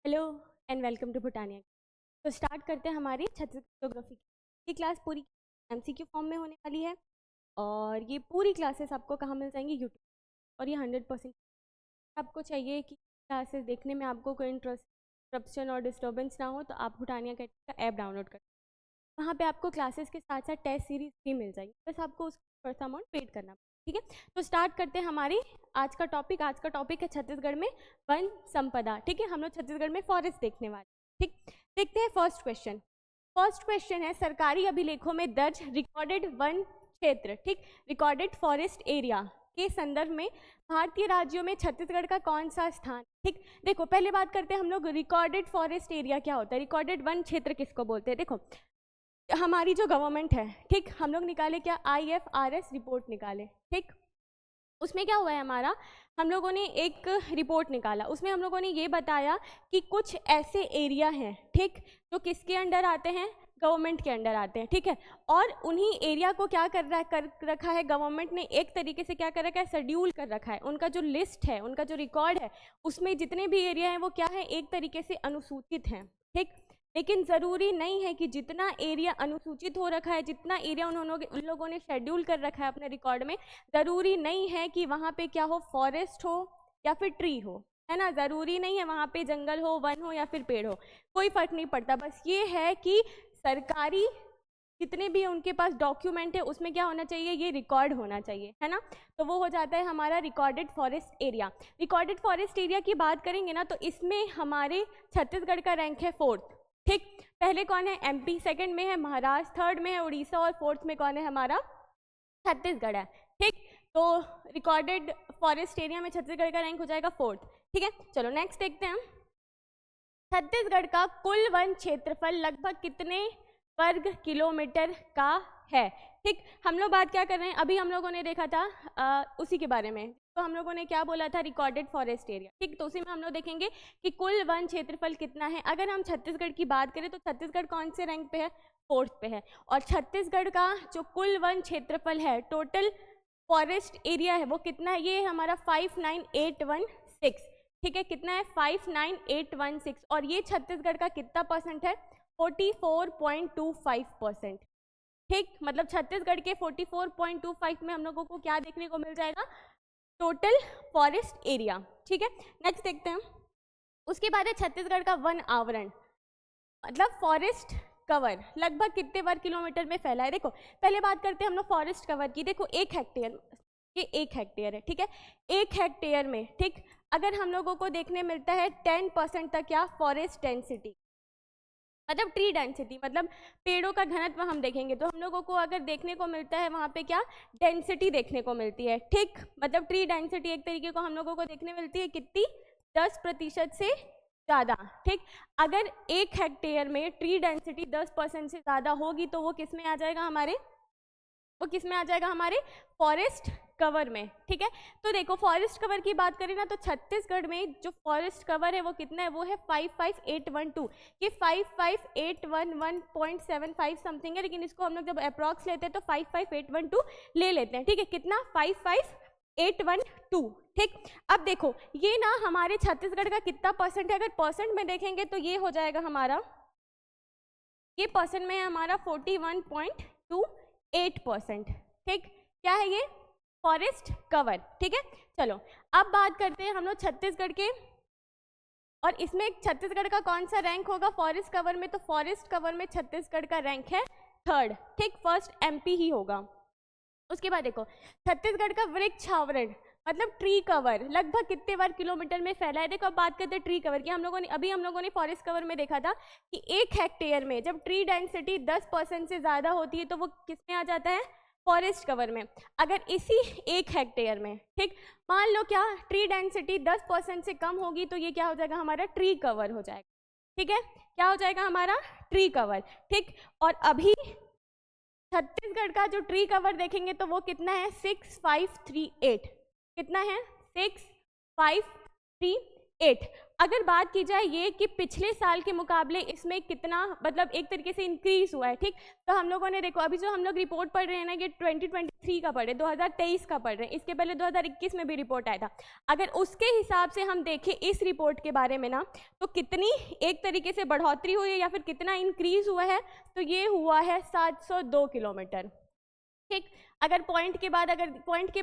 Hello and welcome to Bhutania. तो start करते हैं हमारी छत्तीसगढ़ ज्योग्राफी की क्लास। पूरी एमसीक्यू फॉर्म में होने वाली है और ये पूरी क्लासेस आपको कहाँ मिल जाएंगी? यूट्यूब। और ये 100% आपको चाहिए कि क्लासेस देखने में आपको कोई इंटरप्शन और डिस्टर्बेंस ना हो, तो आप भूटानिया का ऐप डाउनलोड कर, वहाँ पे आपको क्लासेस के साथ साथ टेस्ट सीरीज भी मिल जाएगी, बस आपको उसका थोड़ा सा अमाउंट पेड करना। ठीक है, तो स्टार्ट करते हैं हमारी आज का टॉपिक। आज का टॉपिक है छत्तीसगढ़ में वन संपदा। ठीक है, हम लोग छत्तीसगढ़ में फॉरेस्ट देखने वाले। ठीक, देखते हैं फर्स्ट क्वेश्चन। फर्स्ट क्वेश्चन है, सरकारी अभिलेखों में दर्ज रिकॉर्डेड वन क्षेत्र, ठीक, रिकॉर्डेड फॉरेस्ट एरिया के संदर्भ में भारतीय राज्यों में छत्तीसगढ़ का कौन सा स्थान? ठीक, देखो पहले बात करते हैं हम लोग रिकॉर्डेड फॉरेस्ट एरिया क्या होता है, रिकॉर्डेड वन क्षेत्र किसको बोलते हैं। देखो हमारी जो गवर्नमेंट है, ठीक, हम लोग निकाले क्या, IFRS रिपोर्ट निकाले। ठीक, उसमें क्या हुआ है हमारा, हम लोगों ने एक रिपोर्ट निकाला, उसमें हम लोगों ने ये बताया कि कुछ ऐसे एरिया हैं, ठीक, जो किसके अंडर आते हैं, गवर्नमेंट के अंडर आते हैं। ठीक है, और उन्हीं एरिया को क्या कर रखा है गवर्नमेंट ने, एक तरीके से क्या कर रखा है, शेड्यूल कर रखा है। उनका जो लिस्ट है, उनका जो रिकॉर्ड है, उसमें जितने भी एरिया हैं वो क्या है, एक तरीके से अनुसूचित हैं। ठीक, लेकिन ज़रूरी नहीं है कि जितना एरिया अनुसूचित हो रखा है, जितना एरिया उन लोगों ने शेड्यूल कर रखा है अपने रिकॉर्ड में, ज़रूरी नहीं है कि वहाँ पे क्या हो, फॉरेस्ट हो या फिर ट्री हो, है ना। ज़रूरी नहीं है वहाँ पे जंगल हो, वन हो या फिर पेड़ हो, कोई फ़र्क नहीं पड़ता। बस ये है कि सरकारी जितने भी उनके पास डॉक्यूमेंट है उसमें क्या होना चाहिए, ये रिकॉर्ड होना चाहिए, है ना। तो वो हो जाता है हमारा recorded forest area. Recorded forest area की बात करेंगे ना, तो इसमें हमारे छत्तीसगढ़ का रैंक है 4th। ठीक, पहले कौन है, MP, सेकंड में है महाराष्ट्र, थर्ड में है उड़ीसा और फोर्थ में कौन है, हमारा छत्तीसगढ़ है। ठीक, तो रिकॉर्डेड फॉरेस्ट एरिया में छत्तीसगढ़ का रैंक हो जाएगा 4th। ठीक है, चलो नेक्स्ट देखते हैं। छत्तीसगढ़ का कुल वन क्षेत्रफल लगभग कितने वर्ग किलोमीटर का है? ठीक, हम लोग बात क्या कर रहे हैं, अभी हम लोगों ने देखा था उसी के बारे में। तो हम लोगों ने क्या बोला था, रिकॉर्डेड फॉरेस्ट एरिया। ठीक, तो उसी में हम लोग देखेंगे कि कुल वन क्षेत्रफल कितना है। अगर हम छत्तीसगढ़ की बात करें तो छत्तीसगढ़ कौन से रैंक पे है, 4th पे है। और छत्तीसगढ़ का जो कुल वन क्षेत्रफल है, टोटल फॉरेस्ट एरिया है, वो कितना है, ये हमारा 59816। ठीक है, कितना है, 59816। और ये छत्तीसगढ़ का कितना परसेंट है, 44.25%। ठीक, मतलब छत्तीसगढ़ के 44.25 में हम लोगों को क्या देखने को मिल जाएगा, टोटल फॉरेस्ट एरिया। ठीक है, नेक्स्ट देखते हैं। उसके बाद है छत्तीसगढ़ का वन आवरण, मतलब फॉरेस्ट कवर लगभग कितने वर्ग किलोमीटर में फैला है। देखो पहले बात करते हैं हम लोग फॉरेस्ट कवर की। देखो 1 हेक्टेयर, ये 1 हेक्टेयर है। ठीक है, 1 हेक्टेयर में, ठीक, अगर हम लोगों को देखने मिलता है 10% तक क्या, फॉरेस्ट डेंसिटी, मतलब ट्री डेंसिटी, मतलब पेड़ों का घनत्व हम देखेंगे तो हम लोगों को अगर देखने को मिलता है वहाँ पे क्या, डेंसिटी देखने को मिलती है। ठीक, मतलब ट्री डेंसिटी एक तरीके को हम लोगों को देखने मिलती है कितनी, 10% से ज़्यादा। ठीक, अगर 1 हेक्टेयर में ट्री डेंसिटी 10% से ज़्यादा होगी तो वो किस में आ जाएगा हमारे, वो किस में आ जाएगा, हमारे फॉरेस्ट कवर में। ठीक है, तो देखो फॉरेस्ट कवर की बात करें ना, तो छत्तीसगढ़ में जो फॉरेस्ट कवर है वो कितना है, वो है 55812। ये 55811.75 समथिंग है, लेकिन इसको हम लोग जब अप्रॉक्स लेते हैं तो 55812 ले लेते हैं। ठीक है, कितना, 55812। ठीक, अब देखो ये ना हमारे छत्तीसगढ़ का कितना परसेंट है, अगर परसेंट में देखेंगे तो ये हो जाएगा हमारा, ये परसेंट में है हमारा 41.28%। ठीक, क्या है ये, फॉरेस्ट कवर। ठीक है, चलो अब बात करते हैं हम लोग छत्तीसगढ़ के, और इसमें छत्तीसगढ़ का कौन सा रैंक होगा फॉरेस्ट कवर में, तो फॉरेस्ट कवर में छत्तीसगढ़ का रैंक है 3rd। ठीक, फर्स्ट MP ही होगा। उसके बाद देखो छत्तीसगढ़ का वृक्ष आवरण, मतलब ट्री कवर लगभग कितने वर्ग किलोमीटर में फैला है। देखो अब बात करते हैं ट्री कवर की। हम लोगों ने अभी फॉरेस्ट कवर में देखा था कि 1 हेक्टेयर में जब ट्री डेंसिटी 10% से ज़्यादा होती है तो वो किस में आ जाता है, फॉरेस्ट कवर में। अगर इसी 1 हेक्टेयर में, ठीक, मान लो क्या, ट्री डेंसिटी 10% से कम होगी तो ये क्या हो जाएगा, हमारा ट्री कवर हो जाएगा। ठीक है, क्या हो जाएगा, हमारा ट्री कवर। ठीक, और अभी छत्तीसगढ़ का जो ट्री कवर देखेंगे तो वो कितना है, 6538। कितना है, 6538। 8। अगर बात की जाए ये कि पिछले साल के मुकाबले इसमें कितना मतलब एक तरीके से इंक्रीज हुआ है, ठीक, तो हम लोगों ने देखो अभी जो हम लोग रिपोर्ट पढ़ रहे हैं ना ये 2023 का पढ़ रहे, 2023 का पढ़ रहे हैं, इसके पहले 2021 में भी रिपोर्ट आया था। अगर उसके हिसाब से हम देखें इस रिपोर्ट के बारे में ना, तो कितनी एक तरीके से बढ़ोतरी हुई है या फिर कितना इंक्रीज हुआ है, तो ये हुआ है 702 किलोमीटर, ठीक। अगर पॉइंट के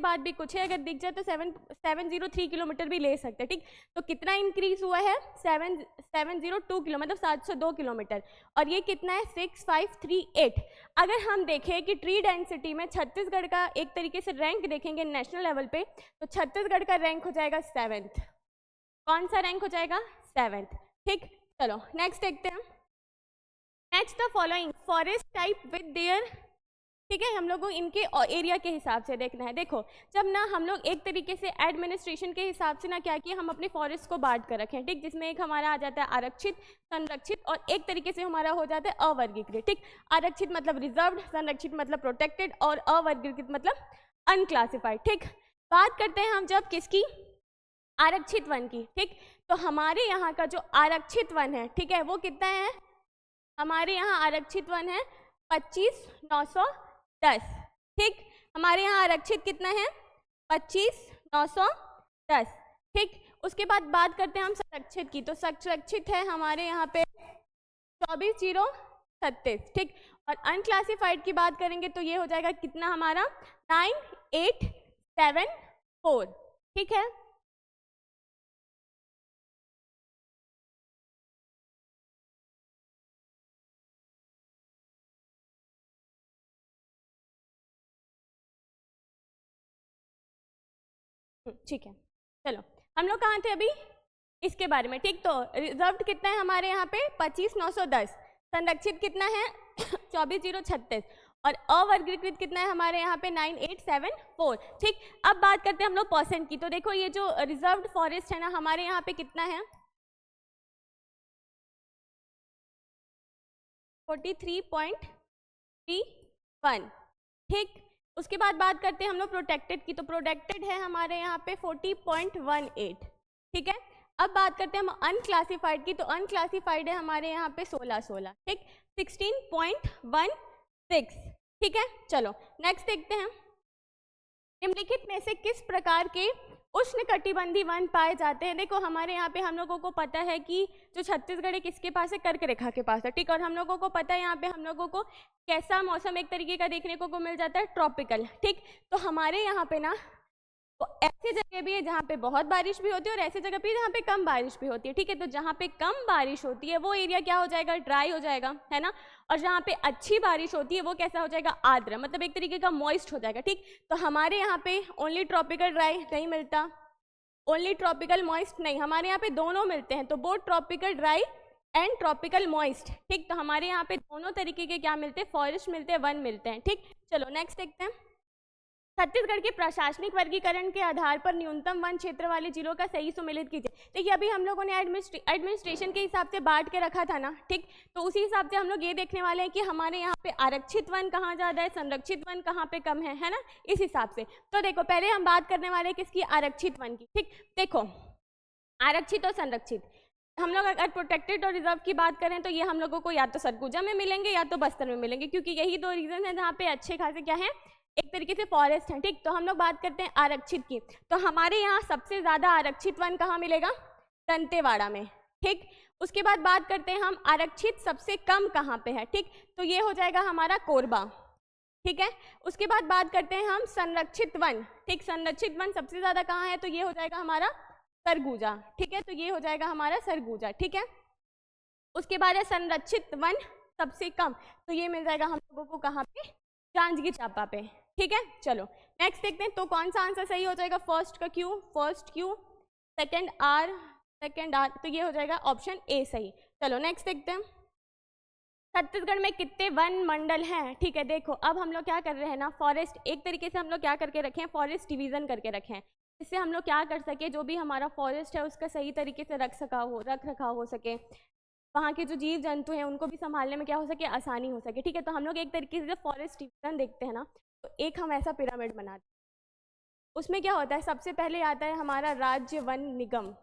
बाद भी कुछ है अगर दिख जाए तो 703 किलोमीटर भी ले सकते हैं, ठीक। तो कितना इंक्रीज हुआ है 702 किलो मतलब 702 किलोमीटर, और ये कितना है 6538। अगर हम देखें कि ट्री डेंसिटी में छत्तीसगढ़ का एक तरीके से रैंक देखेंगे नेशनल लेवल पे, तो छत्तीसगढ़ का रैंक हो जाएगा 7th। कौन सा रैंक हो जाएगा 7th, ठीक। चलो नेक्स्ट देखते हैं। Match the following forest type with their, ठीक है, हम लोग को इनके एरिया के हिसाब से देखना है। देखो जब ना हम लोग एक तरीके से एडमिनिस्ट्रेशन के हिसाब से ना क्या किया, हम अपने फॉरेस्ट को बांट कर रखें, ठीक, जिसमें एक हमारा आ जाता है आरक्षित, संरक्षित और एक तरीके से हमारा हो जाता है अवर्गीकृत, ठीक। आरक्षित मतलब रिजर्व्ड, संरक्षित मतलब प्रोटेक्टेड और अवर्गीकृत मतलब अनक्लासिफाइड, ठीक। बात करते हैं हम जब किसकी, आरक्षित वन की, ठीक। तो हमारे यहाँ का जो आरक्षित वन है, ठीक है, वो कितना है, हमारे यहाँ आरक्षित वन है 25,910, ठीक। हमारे यहाँ आरक्षित कितना है 25,910, ठीक। उसके बाद बात करते हैं हम संरक्षित की, तो संरक्षित है हमारे यहाँ पे 24,036, ठीक। और अनक्लासिफाइड की बात करेंगे तो ये हो जाएगा कितना हमारा 9,874, ठीक है। ठीक है, चलो हम लोग कहाँ थे अभी इसके बारे में, ठीक। तो रिजर्व्ड कितना है हमारे यहाँ पे 25,910, संरक्षित कितना है 24,036 और अवर्गीकृत कितना है हमारे यहाँ पे 9,874, ठीक। अब बात करते हैं हम लोग परसेंट की, तो देखो ये जो रिजर्व्ड फॉरेस्ट है ना हमारे यहाँ पे कितना है 43.31, ठीक। उसके बाद बात करते हैं हम लोग प्रोटेक्टेड की, तो प्रोटेक्टेड है हमारे यहाँ पे 40.18, ठीक है। अब बात करते हैं हम अनक्लासिफाइड की, तो अनक्लासिफाइड है हमारे यहाँ पे 16, ठीक, 16.16, ठीक है। चलो नेक्स्ट देखते हैं, निम्नलिखित में से किस प्रकार के उष्णकटिबंधीय वन पाए जाते हैं। देखो हमारे यहाँ पे हम लोगों को पता है कि जो छत्तीसगढ़ है किसके पास है, कर्क रेखा के पास है, ठीक। और हम लोगों को पता है यहाँ पे हम लोगों को कैसा मौसम एक तरीके का देखने को मिल जाता है, ट्रॉपिकल, ठीक। तो हमारे यहाँ पे ना तो ऐसी जगह भी है जहाँ पे बहुत बारिश भी होती है और ऐसी जगह भी जहाँ पे कम बारिश भी होती है, ठीक है। तो जहाँ पे कम बारिश होती है वो एरिया क्या हो जाएगा, ड्राई हो जाएगा, है ना। और जहाँ पे अच्छी बारिश होती है वो कैसा हो जाएगा, आर्द्र, मतलब एक तरीके का मॉइस्ट हो जाएगा, ठीक। तो हमारे यहाँ पे ओनली ट्रॉपिकल ड्राई नहीं मिलता, ओनली ट्रॉपिकल मॉइस्ट नहीं, हमारे यहाँ पे दोनों मिलते हैं, तो both tropical dry and tropical moist, ठीक। तो हमारे यहाँ पे दोनों तरीके के क्या मिलते हैं, फॉरेस्ट मिलते हैं, वन मिलते हैं, ठीक। चलो नेक्स्ट देखते हैं, छत्तीसगढ़ के प्रशासनिक वर्गीकरण के आधार पर न्यूनतम वन क्षेत्र वाले जिलों का सही सुमेलित कीजिए। देखिए अभी हम लोगों ने एडमिनिस्ट्रेशन के हिसाब से बांट के रखा था ना, ठीक। तो उसी हिसाब से हम लोग ये देखने वाले हैं कि हमारे यहाँ पे आरक्षित वन कहाँ ज़्यादा है, संरक्षित वन कहाँ पे कम है ना, इस हिसाब से। तो देखो पहले हम बात करने वाले हैं किसकी, आरक्षित वन की, ठीक। देखो आरक्षित और संरक्षित, हम लोग अगर प्रोटेक्टेड और रिजर्व की बात करें तो ये हम लोगों को या तो सरगुजा में मिलेंगे या तो बस्तर में मिलेंगे, क्योंकि यही दो रीजन है जहाँ पे अच्छे खासे क्या है, एक तरीके से फॉरेस्ट है, ठीक। तो हम लोग बात करते हैं आरक्षित की, तो हमारे यहाँ सबसे ज्यादा आरक्षित वन कहाँ मिलेगा, दंतेवाड़ा में, ठीक। उसके बाद बात करते हैं हम आरक्षित सबसे कम कहाँ पे है, ठीक। तो ये हो जाएगा हमारा कोरबा, ठीक है। उसके बाद बात करते हैं हम संरक्षित वन, ठीक। संरक्षित वन सबसे ज्यादा कहाँ है, तो ये हो जाएगा हमारा सरगुजा, ठीक है। तो ये हो जाएगा हमारा सरगुजा, ठीक है। उसके बाद है संरक्षित वन सबसे कम, तो ये मिल जाएगा हम लोगों को कहाँ पे, जांजगीर चांपा पे, ठीक है। चलो नेक्स्ट देखते हैं, तो कौन सा आंसर सही हो जाएगा, फर्स्ट क्यू, सेकंड आर, तो ये हो जाएगा ऑप्शन ए सही। चलो नेक्स्ट देखते हैं, छत्तीसगढ़ में कितने वन मंडल हैं, ठीक है। देखो अब हम लोग क्या कर रहे हैं ना, फॉरेस्ट एक तरीके से हम लोग क्या करके रखे हैं, फॉरेस्ट डिवीजन करके रखे हैं, इससे हम लोग क्या कर सके, जो भी हमारा फॉरेस्ट है उसका सही तरीके से रख रखाव हो सके, वहाँ के जो जीव जंतु हैं उनको भी संभालने में क्या हो सके, आसानी हो सके, ठीक है। तो हम लोग एक तरीके से फॉरेस्ट डिवीजन देखते हैं ना, तो एक हम ऐसा पिरामिड बनाते हैं, उसमें क्या होता है, सबसे पहले आता है हमारा राज्य वन निगम,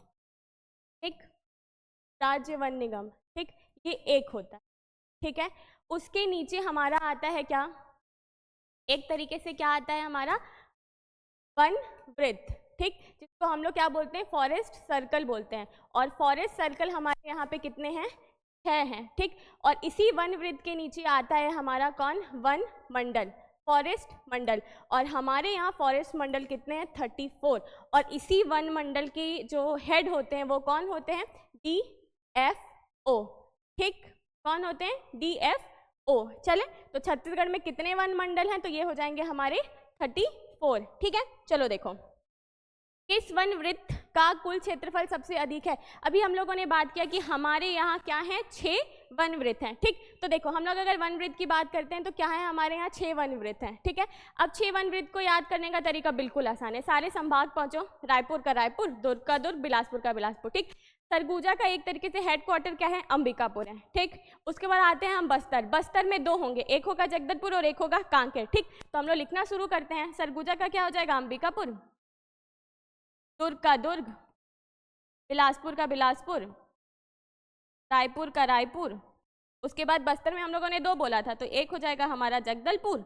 ठीक, राज्य वन निगम, ठीक, ये एक होता है, ठीक है। उसके नीचे हमारा आता है क्या, एक तरीके से क्या आता है हमारा वन वृत्त, ठीक, जिसको हम लोग क्या बोलते हैं, फॉरेस्ट सर्कल बोलते हैं। और फॉरेस्ट सर्कल हमारे यहाँ पे कितने हैं, 6 हैं, ठीक। और इसी वन वृत्त के नीचे आता है हमारा कौन, वन मंडल, फॉरेस्ट मंडल। और हमारे यहाँ फॉरेस्ट मंडल कितने हैं, 34। और इसी वन मंडल के जो हेड होते हैं वो कौन होते हैं, DFO, ठीक, कौन होते हैं, DFO। चले, तो छत्तीसगढ़ में कितने वन मंडल हैं, तो ये हो जाएंगे हमारे 34, ठीक है। चलो देखो, किस वन वृत्त का कुल क्षेत्रफल सबसे अधिक है। अभी हम लोगों ने बात किया कि हमारे यहाँ क्या है, 6 वन वृत्त हैं, ठीक। तो देखो हम लोग अगर वन वृत्त की बात करते हैं तो क्या है, हमारे यहाँ 6 वन वृत्त हैं, ठीक है। अब 6 वन वृत्त को याद करने का तरीका बिल्कुल आसान है, सारे संभाग पहुंचो, रायपुर का रायपुर, दुर्ग का दुर्ग, बिलासपुर का बिलासपुर, ठीक। सरगुजा का एक तरीके से हेडक्वार्टर क्या है, अंबिकापुर है, ठीक। उसके बाद आते हैं हम बस्तर, बस्तर में 2 होंगे, एक होगा जगदलपुर और एक होगा कांकेर, ठीक। तो हम लोग लिखना शुरू करते हैं, सरगुजा का क्या हो जाएगा, अंबिकापुर, दुर्ग का दुर्ग, बिलासपुर का बिलासपुर, रायपुर का रायपुर। उसके बाद बस्तर में हम लोगों ने 2 बोला था, तो एक हो जाएगा हमारा जगदलपुर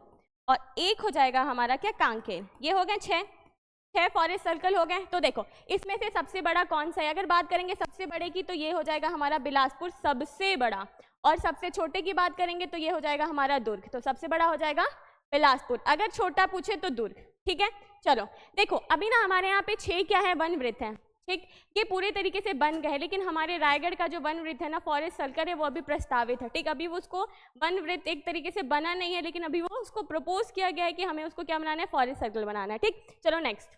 और एक हो जाएगा हमारा क्या, कांकेर। ये हो गए 6 फॉरेस्ट सर्कल हो गए। तो देखो इसमें से सबसे बड़ा कौन सा है, अगर बात करेंगे सबसे बड़े की तो ये हो जाएगा हमारा बिलासपुर सबसे बड़ा, और सबसे छोटे की बात करेंगे तो ये हो जाएगा हमारा दुर्ग। तो सबसे बड़ा हो जाएगा बिलासपुर, अगर छोटा पूछे तो दुर्ग, ठीक है। चलो देखो अभी ना हमारे यहाँ पे 6 क्या है, वन वृत्त हैं, ठीक। ये पूरे तरीके से बन गए, लेकिन हमारे रायगढ़ का जो वन वृत्त है ना, फॉरेस्ट सर्कल है, वो अभी प्रस्तावित है, ठीक। अभी वो उसको वन वृत्त एक तरीके से बना नहीं है, लेकिन अभी वो उसको प्रपोज किया गया है कि हमें उसको क्या बनाना है, फॉरेस्ट सर्कल बनाना है, ठीक। चलो नेक्स्ट,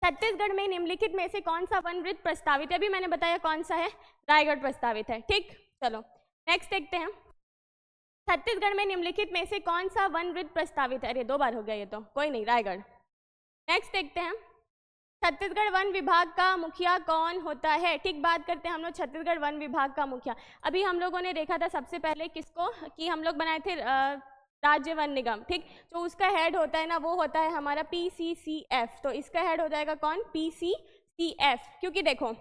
छत्तीसगढ़ में निम्नलिखित में से कौन सा वन वृत्त प्रस्तावित है, अभी मैंने बताया कौन सा है, रायगढ़ प्रस्तावित है, ठीक। चलो नेक्स्ट देखते हैं, छत्तीसगढ़ में निम्नलिखित में से कौन सा वन वृत्त प्रस्तावित है, अरे 2 बार हो गया ये तो, कोई नहीं, रायगढ़। नेक्स्ट देखते हैं, छत्तीसगढ़ वन विभाग का मुखिया कौन होता है, ठीक। बात करते हैं हम लोग छत्तीसगढ़ वन विभाग का मुखिया। अभी हम लोगों ने देखा था सबसे पहले किसको, कि हम लोग बनाए थे राज्य वन निगम, ठीक। जो उसका हेड होता है ना, वो होता है हमारा PCCF। तो इसका हेड हो जाएगा कौन, PCCF, क्योंकि देखो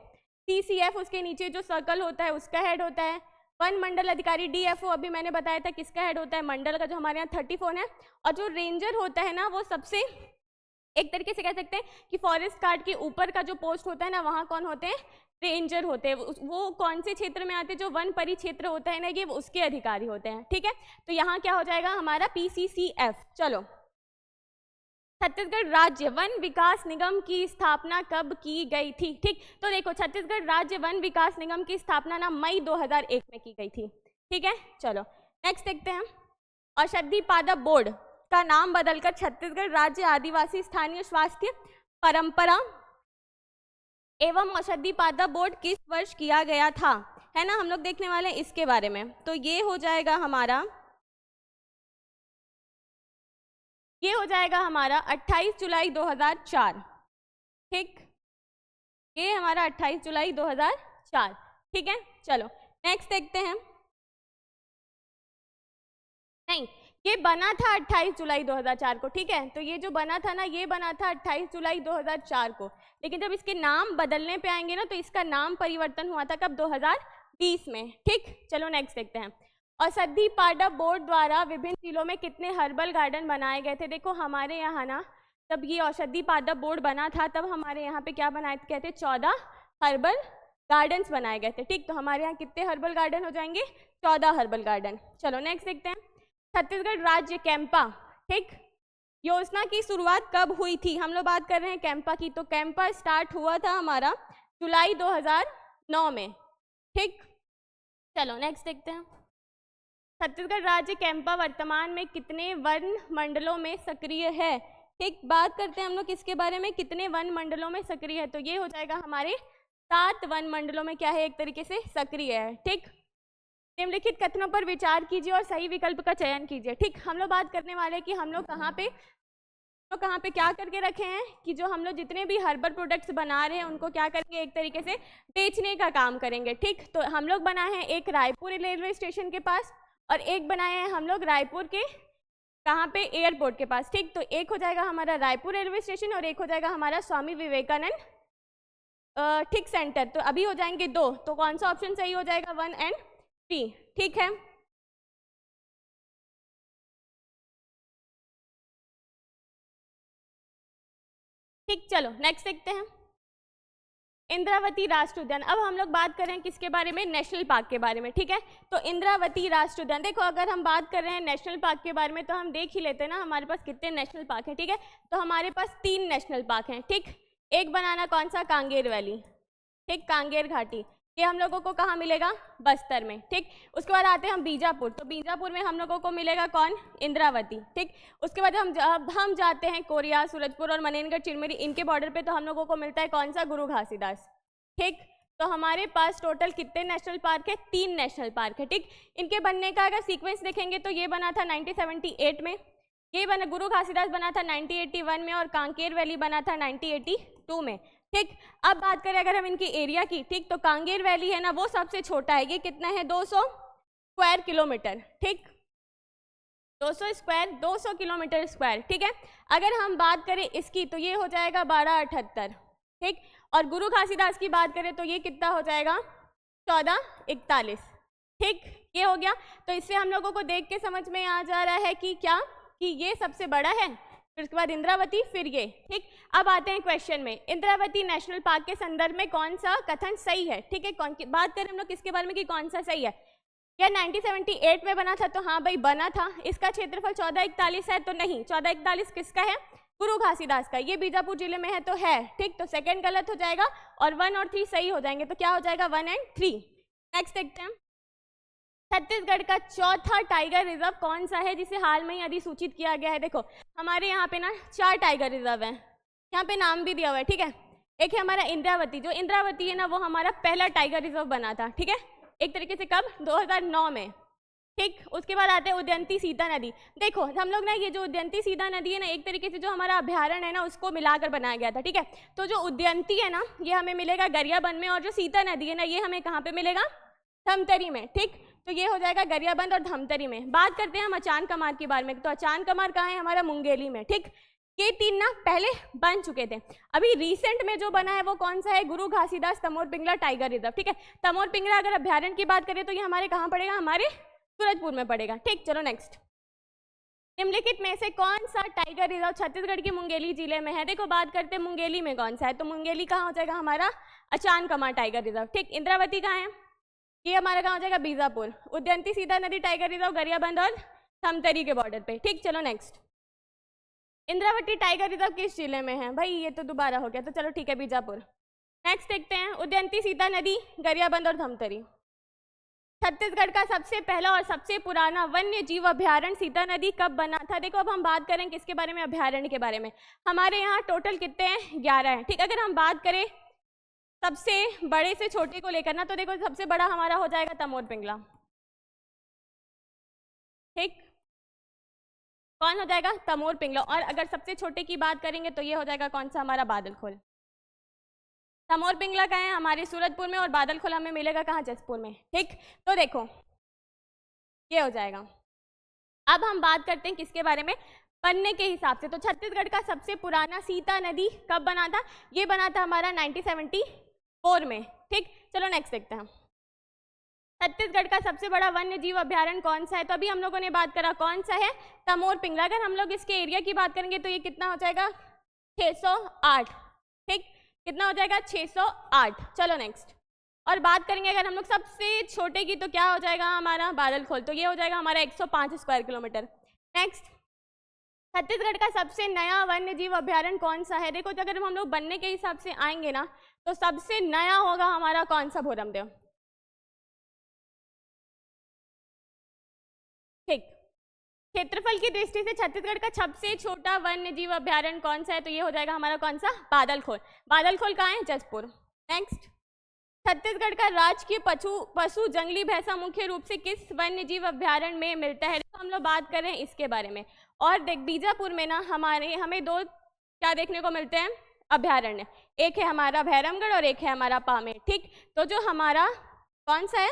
CCF उसके नीचे जो सर्कल होता है उसका हेड होता है। वन मंडल अधिकारी DFO, अभी मैंने बताया था किसका हेड होता है, मंडल का, जो हमारे यहाँ 34 है। और जो रेंजर होता है ना, वो सबसे एक तरीके से कह सकते हैं कि फॉरेस्ट गार्ड के ऊपर का जो पोस्ट होता है ना, वहाँ कौन होते हैं, रेंजर होते हैं। वो कौन से क्षेत्र में आते हैं, जो वन परिक्षेत्र होता है ना, ये उसके अधिकारी होते हैं, ठीक है। तो यहाँ क्या हो जाएगा हमारा PCCF। चलो, छत्तीसगढ़ राज्य वन विकास निगम की स्थापना कब की गई थी, ठीक। तो देखो छत्तीसगढ़ राज्य वन विकास निगम की स्थापना ना मई 2001 में की गई थी, ठीक है। चलो नेक्स्ट देखते हैं, औषधि पादप बोर्ड का नाम बदलकर छत्तीसगढ़ राज्य आदिवासी स्थानीय स्वास्थ्य परंपरा एवं औषधि पादप बोर्ड किस वर्ष किया गया था, है ना, हम लोग देखने वाले हैं इसके बारे में। तो ये हो जाएगा हमारा, ये हो जाएगा हमारा 28 जुलाई 2004, ठीक। ये हमारा 28 जुलाई 2004, ठीक है। चलो नेक्स्ट देखते हैं, नहीं ये बना था 28 जुलाई 2004 को, ठीक है। तो ये जो बना था ना, ये बना था 28 जुलाई 2004 को, लेकिन जब इसके नाम बदलने पे आएंगे ना, तो इसका नाम परिवर्तन हुआ था कब, 2020 में, ठीक। चलो नेक्स्ट देखते हैं, औषधि पादप बोर्ड द्वारा विभिन्न जिलों में कितने हर्बल गार्डन बनाए गए थे। देखो हमारे यहाँ ना, जब ये औषधि पादप बोर्ड बना था तब हमारे यहाँ पे क्या बनाए गए थे, 14 हर्बल गार्डन्स बनाए गए थे, ठीक। तो हमारे यहाँ कितने हर्बल गार्डन हो जाएंगे, 14 हर्बल गार्डन। चलो नेक्स्ट देखते हैं, छत्तीसगढ़ राज्य कैंपा, ठीक, योजना की शुरुआत कब हुई थी, हम लोग बात कर रहे हैं कैंपा की। तो कैंपा स्टार्ट हुआ था हमारा जुलाई 2009 में, ठीक। चलो नेक्स्ट देखते हैं, छत्तीसगढ़ राज्य कैंपा वर्तमान में कितने वन मंडलों में सक्रिय है, ठीक। बात करते हैं हम लोग किसके बारे में, कितने वन मंडलों में सक्रिय है। तो ये हो जाएगा हमारे 7 वन मंडलों में क्या है, एक तरीके से सक्रिय है, ठीक। निम्नलिखित कथनों पर विचार कीजिए और सही विकल्प का चयन कीजिए, ठीक। हम लोग बात करने वाले हैं कि हम लोग कहाँ पे क्या करके रखे हैं, कि जो हम लोग जितने भी हर्बल प्रोडक्ट्स बना रहे हैं उनको क्या करेंगे, एक तरीके से बेचने का काम करेंगे, ठीक। तो हम लोग बनाए हैं एक रायपुर रेलवे स्टेशन के पास, और एक बनाए हैं हम लोग रायपुर के कहाँ पे, एयरपोर्ट के पास, ठीक। तो एक हो जाएगा हमारा रायपुर रेलवे स्टेशन और एक हो जाएगा हमारा स्वामी विवेकानंद ठीक सेंटर, तो अभी हो जाएंगे 2, तो कौन सा ऑप्शन सही हो जाएगा? 1 और 3, ठीक है। ठीक, चलो नेक्स्ट देखते हैं। इंद्रावती राष्ट्रीय उद्यान। अब हम लोग बात कर रहे हैं किसके बारे में? नेशनल पार्क के बारे में, ठीक है। तो इंद्रावती राष्ट्रीय उद्यान, देखो अगर हम बात कर रहे हैं नेशनल पार्क के बारे में तो हम देख ही लेते हैं ना हमारे पास कितने नेशनल पार्क हैं, ठीक है। तो हमारे पास 3 नेशनल पार्क हैं, ठीक। एक बनाना कौन सा? कांगेर वैली, ठीक, कांगेर घाटी, ये हम लोगों को कहाँ मिलेगा? बस्तर में, ठीक। उसके बाद आते हैं हम बीजापुर, तो बीजापुर में हम लोगों को मिलेगा कौन? इंद्रावती, ठीक। उसके बाद हम जाते हैं कोरिया, सूरजपुर और मनेनगढ़ चिरमिरी, इनके बॉर्डर पे तो हम लोगों को मिलता है कौन सा? गुरु घासीदास, ठीक। तो हमारे पास टोटल कितने नेशनल पार्क है? 3 नेशनल पार्क है, ठीक। इनके बनने का अगर सीक्वेंस देखेंगे तो ये बना था 1978 में, ये बना गुरु घासीदास बना था 1981 में और कांकेर वैली बना था 1982 में, ठीक। अब बात करें अगर हम इनकी एरिया की, ठीक, तो कांगेर वैली है ना वो सबसे छोटा है, ये कितना है? 200 स्क्वायर किलोमीटर, ठीक, 200 किलोमीटर स्क्वायर, ठीक है। अगर हम बात करें इसकी तो ये हो जाएगा 1278, ठीक। और गुरु घासीदास की बात करें तो ये कितना हो जाएगा? 1441, ठीक, ये हो गया। तो इससे हम लोगों को देख के समझ में आ जा रहा है कि क्या, कि ये सबसे बड़ा है, फिर उसके बाद इंद्रावती, फिर ये, ठीक। अब आते हैं क्वेश्चन में, इंद्रावती नेशनल पार्क के संदर्भ में कौन सा कथन सही है, ठीक है। कौन की बात करें हम लोग किसके बारे में कि कौन सा सही है? क्या 1978 में बना था? तो हाँ भाई बना था। इसका क्षेत्रफल 1441 है, तो नहीं, 1441 किसका है? गुरु घासीदास का। ये बीजापुर जिले में है तो है, ठीक। तो सेकंड गलत हो जाएगा और 1 और 3 सही हो जाएंगे, तो क्या हो जाएगा? 1 और 3। नेक्स्ट देखते हैं, छत्तीसगढ़ का चौथा टाइगर रिजर्व कौन सा है जिसे हाल में ही अधिसूचित किया गया है? देखो हमारे यहाँ पे ना 4 टाइगर रिजर्व हैं, यहाँ पे नाम भी दिया हुआ है, ठीक है। एक है हमारा इंद्रावती, जो इंद्रावती है ना वो हमारा पहला टाइगर रिजर्व बना था, ठीक है, एक तरीके से कब? 2009 में, ठीक। उसके बाद आते हैं उदयंती सीता नदी। देखो हम लोग ना ये जो उदयंती सीता नदी है ना एक तरीके से जो हमारा अभ्यारण्य है ना उसको मिलाकर बनाया गया था, ठीक है। तो जो उदयंती है ना ये हमें मिलेगा गरियाबंद में, और जो सीता नदी है ना ये हमें कहाँ पे मिलेगा? धमतरी में, ठीक। तो ये हो जाएगा गरियाबंद और धमतरी में। बात करते हैं हम अचान कमार के बारे में, तो अचान कमार कहाँ है? हमारा मुंगेली में, ठीक। ये 3 ना पहले बन चुके थे, अभी रिसेंट में जो बना है वो कौन सा है? गुरु घासीदास तमोर पिंगला टाइगर रिजर्व, ठीक है। तमोर पिंगला अगर अभ्यारण्य की बात करें तो ये हमारे कहाँ पड़ेगा? हमारे सूरजपुर में पड़ेगा, ठीक। चलो नेक्स्ट, निम्नलिखित में से कौन सा टाइगर रिजर्व छत्तीसगढ़ के मुंगेली जिले में है? देखो बात करते हैं मुंगेली में कौन सा है, तो मुंगेली कहाँ हो जाएगा? हमारा अचान कमार टाइगर रिजर्व, ठीक। इंद्रावती कहाँ है? ये हमारा कहाँ हो जाएगा? बीजापुर। उदयंती सीता नदी टाइगर रिजर्व गरियाबंद और धमतरी के बॉर्डर पे, ठीक। चलो नेक्स्ट, इंद्रावती टाइगर रिजर्व किस जिले में है? भाई ये तो दोबारा हो गया, तो चलो ठीक है बीजापुर। नेक्स्ट देखते हैं, उदयंती सीता नदी गरियाबंद और धमतरी। छत्तीसगढ़ का सबसे पहला और सबसे पुराना वन्य जीव अभ्यारण्य सीता नदी कब बना था? देखो अब हम बात करें किसके बारे में? अभ्यारण्य के बारे में। हमारे यहाँ टोटल कितने हैं? 11 हैं, ठीक। अगर हम बात करें सबसे बड़े से छोटे को लेकर ना, तो देखो सबसे बड़ा हमारा हो जाएगा तमोर पिंगला, ठीक। कौन हो जाएगा? तमोर पिंगला। और अगर सबसे छोटे की बात करेंगे तो ये हो जाएगा कौन सा? हमारा बादलखोल। तमोर पिंगला का है हमारे सूरजपुर में और बादलखोल हमें मिलेगा कहाँ? जसपुर में, ठीक। तो देखो ये हो जाएगा। अब हम बात करते हैं किसके बारे में? बनने के हिसाब से। तो छत्तीसगढ़ का सबसे पुराना सीता नदी कब बना था? ये बना था हमारा 1974 में, ठीक। चलो नेक्स्ट देखते हैं, छत्तीसगढ़ का सबसे बड़ा वन्य जीव अभ्यारण्य कौन सा है? तो अभी हम लोगों ने बात करा कौन सा है? तमोर पिंगला। अगर हम लोग इसके एरिया की बात करेंगे तो ये कितना हो जाएगा? 608, ठीक। कितना हो जाएगा? 608। चलो नेक्स्ट, और बात करेंगे अगर हम लोग सबसे छोटे की तो क्या हो जाएगा? हमारा बादलखोल। तो ये हो जाएगा हमारा 105 स्क्वायर किलोमीटर। नेक्स्ट, छत्तीसगढ़ का सबसे नया वन्य जीव अभ्यारण्य कौन सा है? देखो तो अगर हम लोग बनने के हिसाब से आएंगे ना तो सबसे नया होगा हमारा कौन सा? भोरमदेव, ठीक। क्षेत्रफल की दृष्टि से छत्तीसगढ़ का सबसे छोटा वन्य जीव अभ्यारण्य कौन सा है? तो ये हो जाएगा हमारा कौन सा? बादलखोल। बादलखोल कहाँ है? जसपुर। नेक्स्ट, छत्तीसगढ़ का राजकीय पशु जंगली भैंसा मुख्य रूप से किस वन्य जीव अभ्यारण्य में मिलता है? तो हम लोग बात कर रहे हैं इसके बारे में। और देख बीजापुर में ना हमें 2 क्या देखने को मिलते हैं? अभ्यारण्य। एक है हमारा भैरमगढ़ और एक है हमारा पामेड़, ठीक। तो जो हमारा कौन सा है?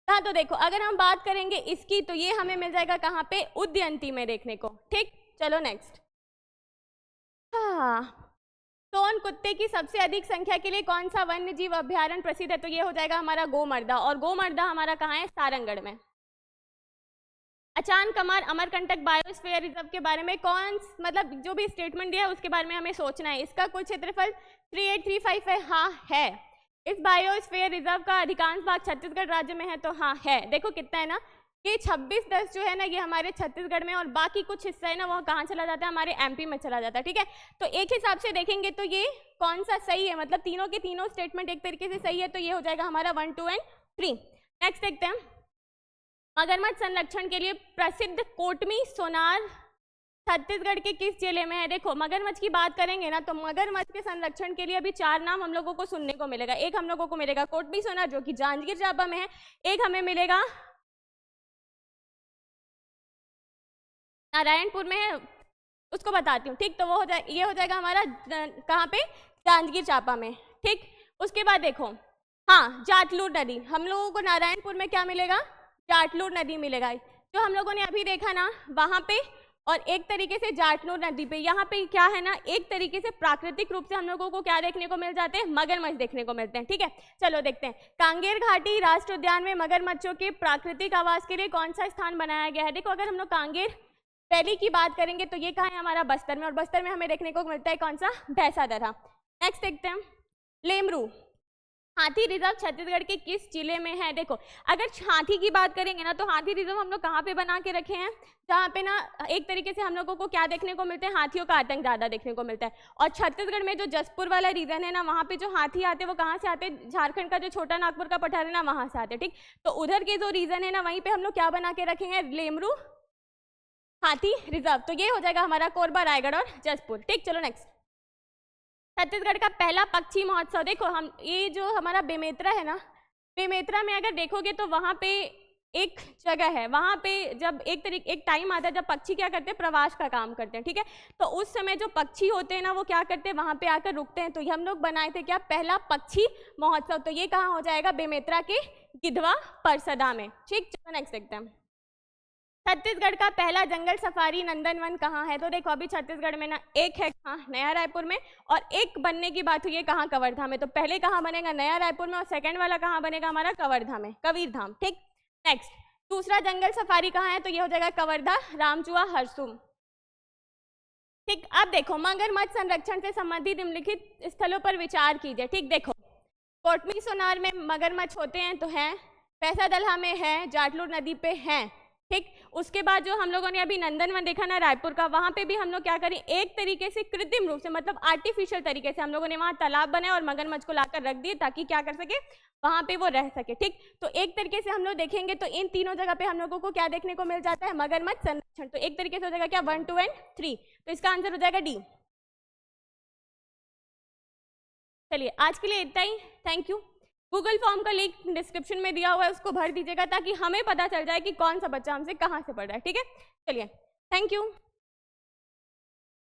हाँ, तो देखो अगर हम बात करेंगे इसकी तो ये हमें मिल जाएगा कहाँ पे? उदयंती में देखने को, ठीक। चलो नेक्स्ट, हाँ, सोन कौन कुत्ते की सबसे अधिक संख्या के लिए कौन सा वन्य जीव अभ्यारण्य प्रसिद्ध है? तो ये हो जाएगा हमारा गोमर्दा, और गोमर्दा हमारा कहाँ है? सारंगढ़ में। अचान कमार अमरकंटक बायोस्फीयर रिजर्व के बारे में कौन, मतलब जो भी स्टेटमेंट दिया है उसके बारे में हमें सोचना है। इसका कुल क्षेत्रफल 3835 है, हाँ है। इस बायोस्फीयर रिजर्व का अधिकांश भाग छत्तीसगढ़ राज्य में है, तो हाँ है। देखो कितना है ना कि 2610 जो है ना ये हमारे छत्तीसगढ़ में, और बाकी कुछ हिस्सा है ना वो कहाँ चला जाता है? हमारे एमपी में चला जाता है, ठीक है। तो एक हिसाब से देखेंगे तो ये कौन सा सही है, मतलब तीनों के तीनों स्टेटमेंट एक तरीके से सही है, तो ये हो जाएगा हमारा 1, 2 एंड 3। नेक्स्ट देखते हैं, मगरमच्छ संरक्षण के लिए प्रसिद्ध कोटमी सोनार छत्तीसगढ़ के किस जिले में है? देखो मगरमच्छ की बात करेंगे ना तो मगरमच्छ के संरक्षण के लिए अभी 4 नाम हम लोगों को सुनने को मिलेगा। एक हम लोगों को मिलेगा कोटमी सोनार जो कि जांजगीर चांपा में है, एक हमें मिलेगा नारायणपुर में है, उसको बताती हूँ, ठीक। तो वो ये हो जाएगा हमारा कहाँ पे? जांजगीर चांपा में, ठीक। उसके बाद देखो, हाँ जाटलूर नदी, हम लोगों को नारायणपुर में क्या मिलेगा? जाटलूर नदी मिलेगा, जो हम लोगों ने अभी देखा ना वहाँ पे। और एक तरीके से जाटलूर नदी पे यहाँ पे क्या है ना, एक तरीके से प्राकृतिक रूप से हम लोगों को क्या देखने को मिल जाते हैं? मगरमच्छ देखने को मिलते हैं, ठीक है। चलो देखते हैं, कांगेर घाटी राष्ट्रीय उद्यान में मगरमच्छों के प्राकृतिक आवास के लिए कौन सा स्थान बनाया गया है? देखो अगर हम लोग कांगेर वैली की बात करेंगे तो ये कहाँ है? हमारा बस्तर में, और बस्तर में हमें देखने को मिलता है कौन सा? भैंसादरा। नेक्स्ट देखते हैं, लेमरू हाथी रिजर्व छत्तीसगढ़ के किस जिले में है? देखो अगर हाथी की बात करेंगे ना तो हाथी रिजर्व हम लोग कहाँ पे बना के रखे हैं? जहाँ पे ना एक तरीके से हम लोगों को क्या देखने को मिलते हैं? हाथियों का आतंक ज़्यादा देखने को मिलता है। और छत्तीसगढ़ में जो जसपुर वाला रीजन है ना वहाँ पे जो हाथी आते हैं वो कहाँ से आते हैं? झारखंड का जो छोटा नागपुर का पठार है ना वहाँ से आते हैं, ठीक। तो उधर के जो रीजन है ना वहीं पे हम लोग क्या बना के रखेंगे? लेमरू हाथी रिजर्व। तो ये हो जाएगा हमारा कोरबा, रायगढ़ और जसपुर, ठीक। चलो नेक्स्ट, छत्तीसगढ़ का पहला पक्षी महोत्सव। देखो हम ये जो हमारा बेमेतरा है ना, बेमेतरा में अगर देखोगे तो वहाँ पे एक जगह है, वहाँ पे जब एक टाइम आता है जब पक्षी क्या करते हैं? प्रवास का काम करते हैं, ठीक है। तो उस समय जो पक्षी होते हैं ना वो क्या करते हैं? वहाँ पे आकर रुकते हैं। तो ये हम लोग बनाए थे क्या? पहला पक्षी महोत्सव। तो ये कहाँ हो जाएगा? बेमेतरा के गिधवा परसदा में, ठीक। चलो नेक्स्ट देखते हैं, छत्तीसगढ़ का पहला जंगल सफारी नंदनवन कहाँ है? तो देखो अभी छत्तीसगढ़ में ना एक है कहाँ? नया रायपुर में, और एक बनने की बात हुई है कहाँ? कवर्धा में। तो पहले कहाँ बनेगा? नया रायपुर में, और सेकंड वाला कहाँ बनेगा? हमारा कवर्धा में, कबीरधाम, ठीक। नेक्स्ट, दूसरा जंगल सफारी कहाँ है? तो ये हो जाएगा कवर्धा, रामचुआ, हरसुम, ठीक। अब देखो मगरमच्छ संरक्षण से संबंधित निम्नलिखित स्थलों पर विचार कीजिए, ठीक। देखो कोटमी सोनार में मगरमच्छ होते हैं तो हैं, भैंसादलहा में है, जाटलूर नदी पे हैं, ठीक। उसके बाद जो हम लोगों ने अभी नंदनवन देखा ना रायपुर का, वहाँ पे भी हम लोग क्या करें? एक तरीके से कृत्रिम रूप से, मतलब आर्टिफिशियल तरीके से हम लोगों ने वहाँ तालाब बनाए और मगरमच्छ को लाकर रख दिए ताकि क्या कर सके? वहाँ पे वो रह सके, ठीक। तो एक तरीके से हम लोग देखेंगे तो इन तीनों जगह पे हम लोगों को क्या देखने को मिल जाता है? मगरमच्छ संरक्षण। तो एक तरीके से हो जाएगा क्या? 1, 2 एंड 3। तो इसका आंसर हो जाएगा डी। चलिए आज के लिए इतना ही, थैंक यू। गूगल फॉर्म का लिंक डिस्क्रिप्शन में दिया हुआ है, उसको भर दीजिएगा ताकि हमें पता चल जाए कि कौन सा बच्चा हमसे कहाँ से पढ़ रहा है, ठीक है। चलिए थैंक यू।